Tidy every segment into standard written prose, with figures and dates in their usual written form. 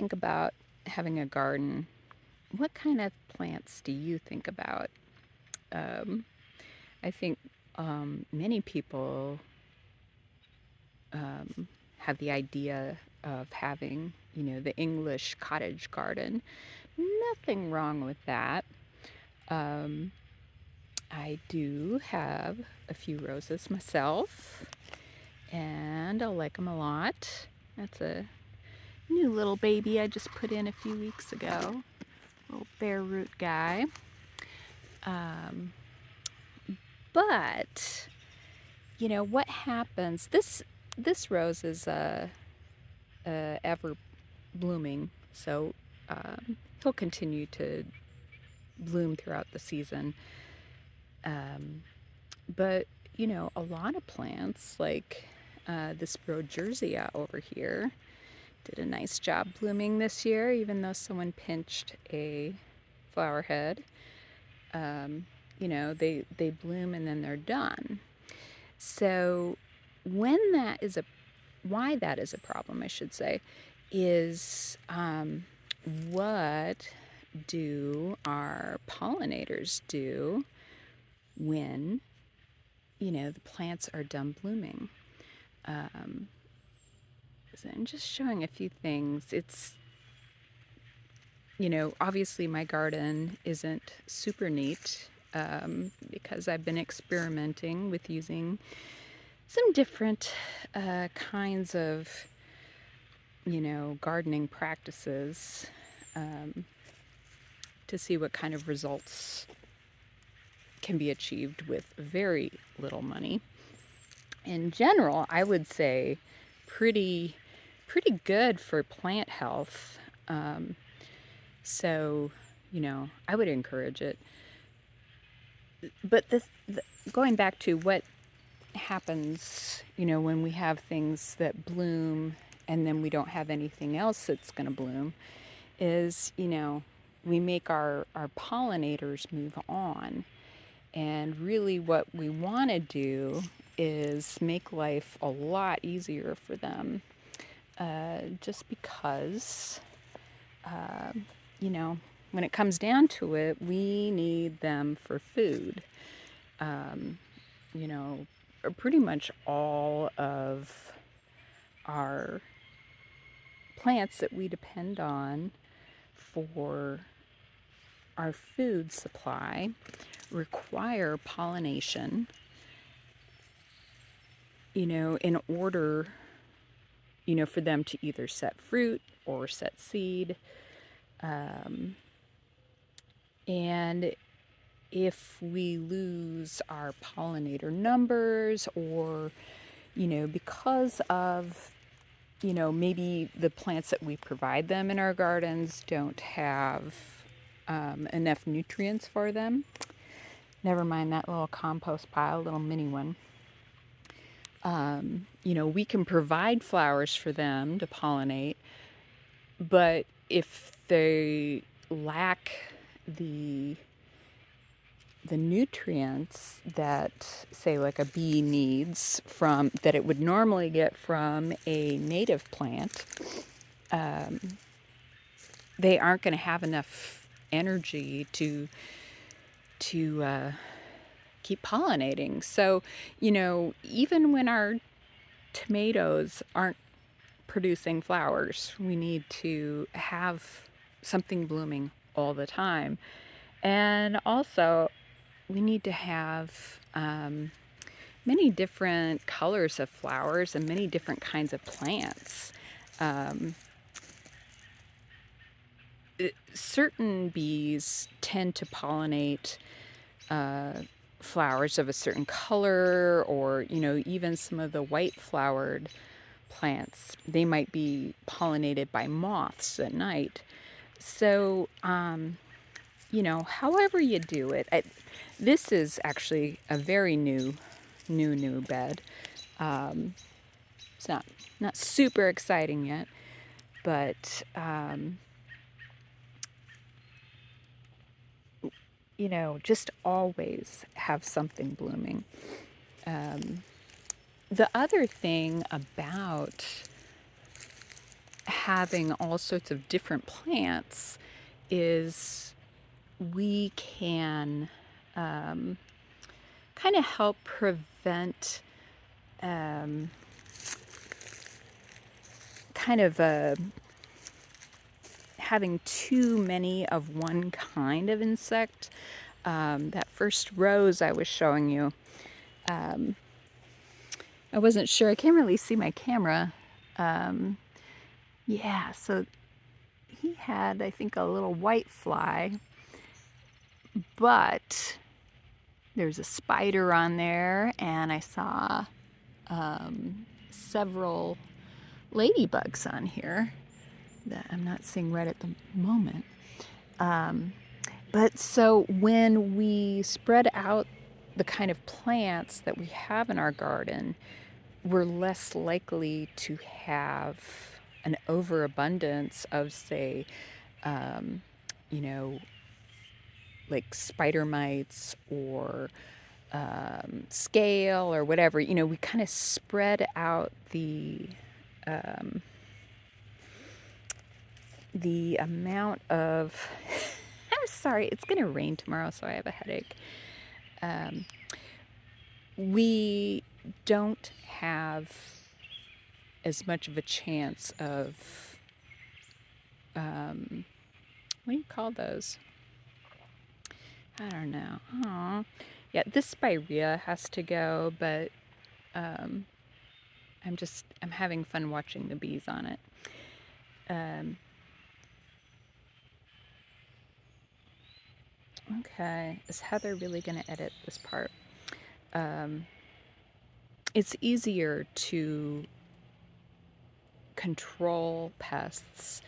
think about having a garden, what kind of plants do you think about? Um, I think many people um, have the idea of having, the English cottage garden. Nothing wrong with that. Um, I do have a few roses myself, and I like them a lot. That's a new little baby I just put in a few weeks ago. Little bare root guy. Um, but what happens? This rose is ever blooming, so he'll continue to bloom throughout the season. Um, but a lot of plants like this Jersey over here did a nice job blooming this year, even though someone pinched a flower head. They bloom and then they're done. So when that is a why that is a problem, I should say, is what do our pollinators do when the plants are done blooming? Um, so I'm just showing a few things. It's obviously my garden isn't super neat because I've been experimenting with using some different kinds of, gardening practices um, to see what kind of results can be achieved with very little money. In general, I would say pretty good for plant health. So, I would encourage it. But going back to what happens, when we have things that bloom and then we don't have anything else that's going to bloom, is, we make our pollinators move on. And really what we want to do is make life a lot easier for them. Just because, uh, you know, when it comes down to it, we need them for food. Um, you know, Pretty much all of our plants that we depend on for our food supply require pollination, in order, for them to either set fruit or set seed. And if we lose our pollinator numbers, or, because of, maybe the plants that we provide them in our gardens don't have enough nutrients for them. Never mind that little compost pile, little mini one. We can provide flowers for them to pollinate, but if they lack the nutrients that, say, like a bee needs from that it would normally get from a native plant, they aren't going to have enough energy to keep pollinating. So, even when our tomatoes aren't producing flowers, we need to have something blooming all the time. And also, we need to have many different colors of flowers and many different kinds of plants. Certain bees tend to pollinate flowers of a certain color, or even some of the white flowered plants, they might be pollinated by moths at night. So however you do it, this is actually a very new bed. It's not super exciting yet, but just always have something blooming. The other thing about having all sorts of different plants is we can kind of help prevent kind of having too many of one kind of insect. That first rose I was showing you, I wasn't sure. I can't really see my camera. Yeah, so he had, I think, a little white fly, but there's a spider on there, and I saw several ladybugs on here that I'm not seeing right at the moment. But so when we spread out the kind of plants that we have in our garden, we're less likely to have an overabundance of, say, you know, like spider mites or scale or whatever. We kind of spread out the amount of I'm sorry, it's going to rain tomorrow, so I have a headache. We don't have as much of a chance of what do you call those? I don't know. Aw. Yeah, this spirea has to go, but I'm having fun watching the bees on it. Okay, is Heather really going to edit this part? It's easier to control pests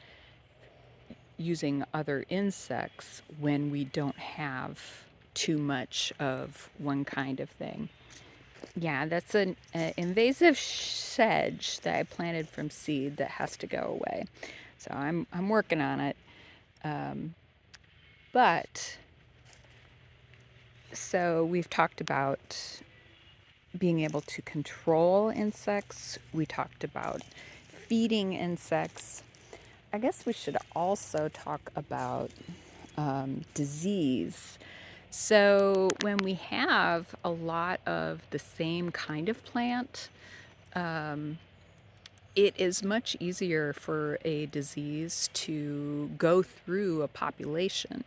using other insects when we don't have too much of one kind of thing. Yeah, that's an invasive sedge that I planted from seed that has to go away. So I'm working on it. But so we've talked about being able to control insects. We talked about feeding insects. I guess we should also talk about disease. So when we have a lot of the same kind of plant, it is much easier for a disease to go through a population.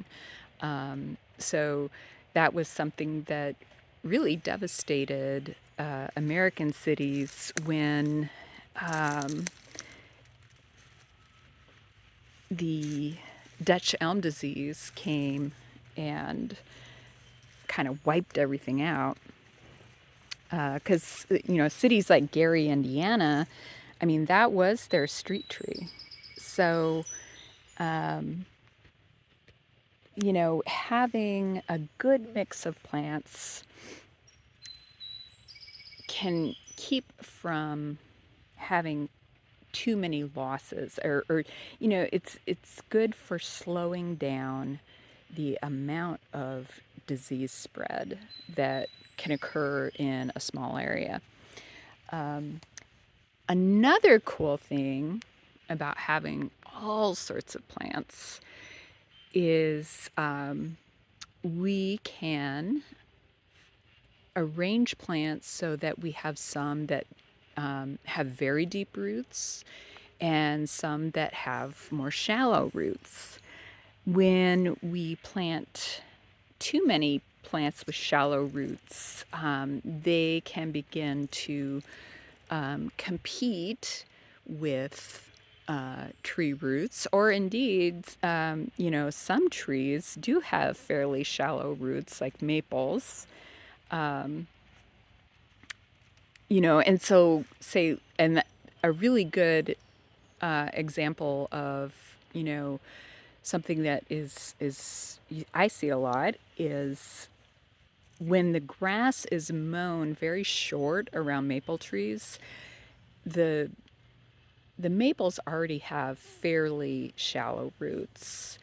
So that was something that really devastated American cities when the Dutch elm disease came and kind of wiped everything out. Because, cities like Gary, Indiana, I mean, that was their street tree. So, having a good mix of plants can keep from having too many losses, or it's good for slowing down the amount of disease spread that can occur in a small area. Another cool thing about having all sorts of plants is we can arrange plants so that we have some that have very deep roots and some that have more shallow roots. When we plant too many plants with shallow roots, they can begin to compete with tree roots, or indeed, some trees do have fairly shallow roots, like maples. And so and a really good example of, something that is I see a lot is when the grass is mown very short around maple trees, the maples already have fairly shallow roots,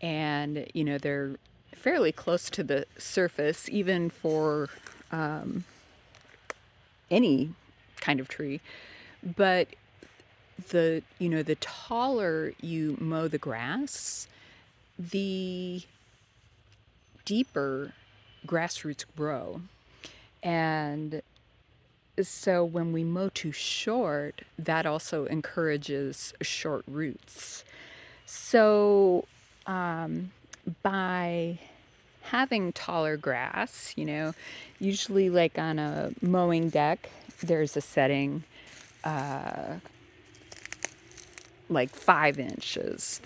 and they're fairly close to the surface, even for any kind of tree. But the taller you mow the grass, the deeper grass roots grow. And so when we mow too short, that also encourages short roots. So by having taller grass, usually like on a mowing deck, there's a setting like 5 inches.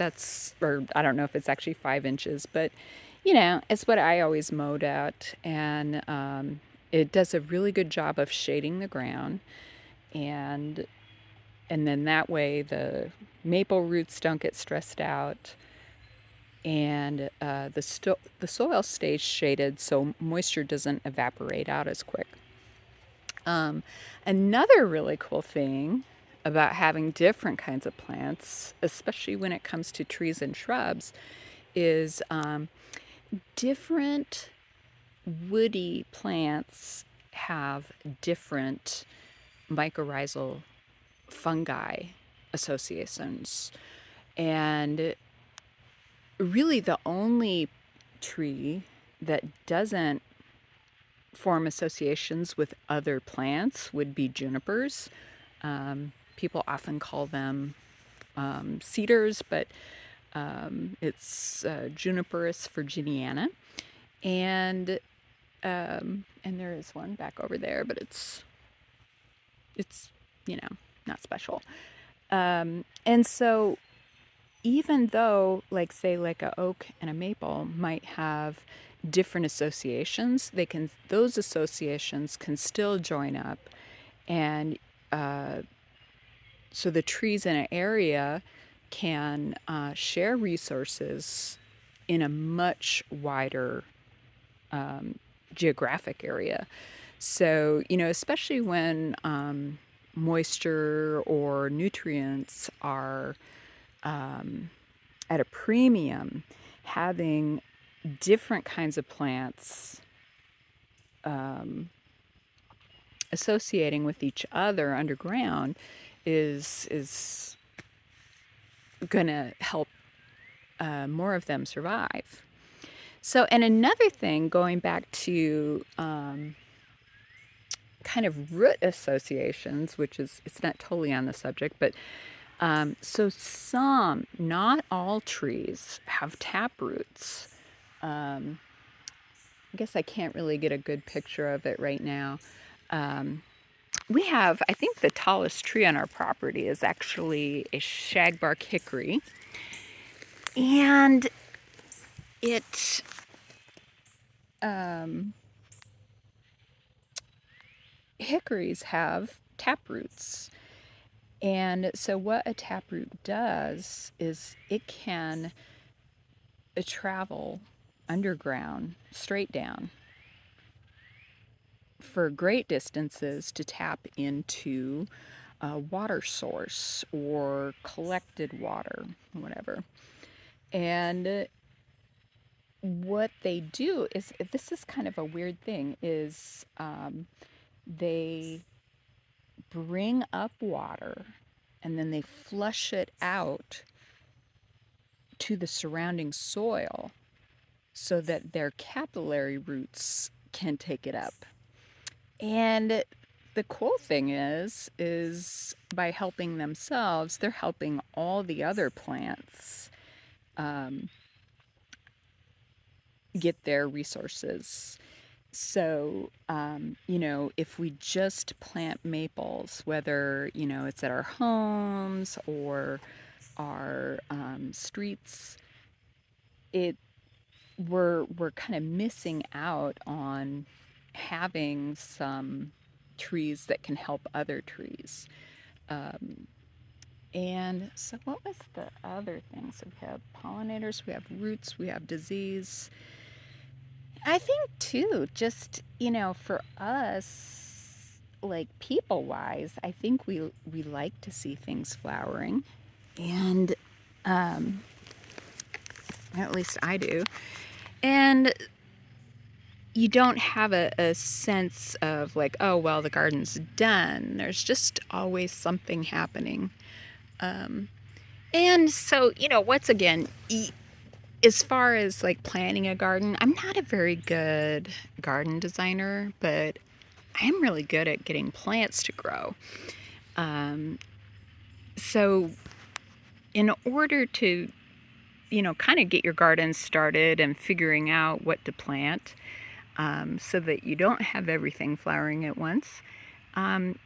Or I don't know if it's actually 5 inches, but it's what I always mowed at. And it does a really good job of shading the ground. And and then that way the maple roots don't get stressed out, and the soil stays shaded so moisture doesn't evaporate out as quick. Another really cool thing about having different kinds of plants, especially when it comes to trees and shrubs, is different woody plants have different mycorrhizal fungi associations. And really, the only tree that doesn't form associations with other plants would be junipers. People often call them cedars, but it's Juniperus virginiana. And there is one back over there, but it's not special. And so even though, like, say, like a oak and a maple might have different associations, those associations can still join up. And so the trees in an area can share resources in a much wider geographic area. So, especially when moisture or nutrients are at a premium, having different kinds of plants associating with each other underground is going to help more of them survive. So, and another thing, going back to kind of root associations, which it's not totally on the subject, but so not all trees have tap roots. I guess I can't really get a good picture of it right now. We have, I think the tallest tree on our property is actually a shagbark hickory. And hickories have tap roots. And so what a taproot does is it can travel underground, straight down, for great distances to tap into a water source or collected water, whatever. And what they do is, this is kind of a weird thing, is they bring up water and then they flush it out to the surrounding soil so that their capillary roots can take it up. And the cool thing is by helping themselves, they're helping all the other plants get their resources. So, if we just plant maples, whether, it's at our homes or our streets, we're kind of missing out on having some trees that can help other trees. And so what was the other things? So we have pollinators, we have roots, we have disease. I think too, just, for us, like people wise, I think we like to see things flowering. And at least I do. And you don't have a sense of like, oh, well, the garden's done. There's just always something happening. And so, once again, as far as like planting a garden, I'm not a very good garden designer, but I am really good at getting plants to grow. So, in order to, kind of get your garden started and figuring out what to plant, so that you don't have everything flowering at once, um,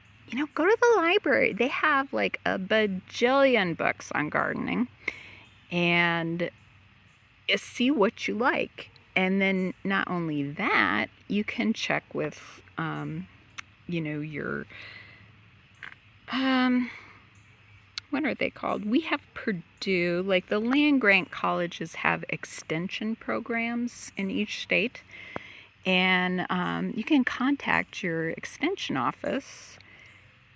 go to the library. They have like a bajillion books on gardening, and see what you like. And then not only that, you can check with, your, um, what are they called? We have Purdue, like the land grant colleges have extension programs in each state. And you can contact your extension office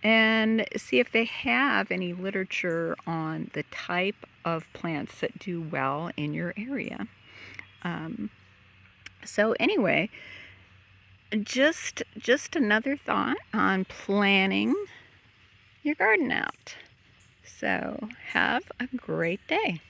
and see if they have any literature on the type of plants that do well in your area. So anyway, just another thought on planning your garden out. So have a great day.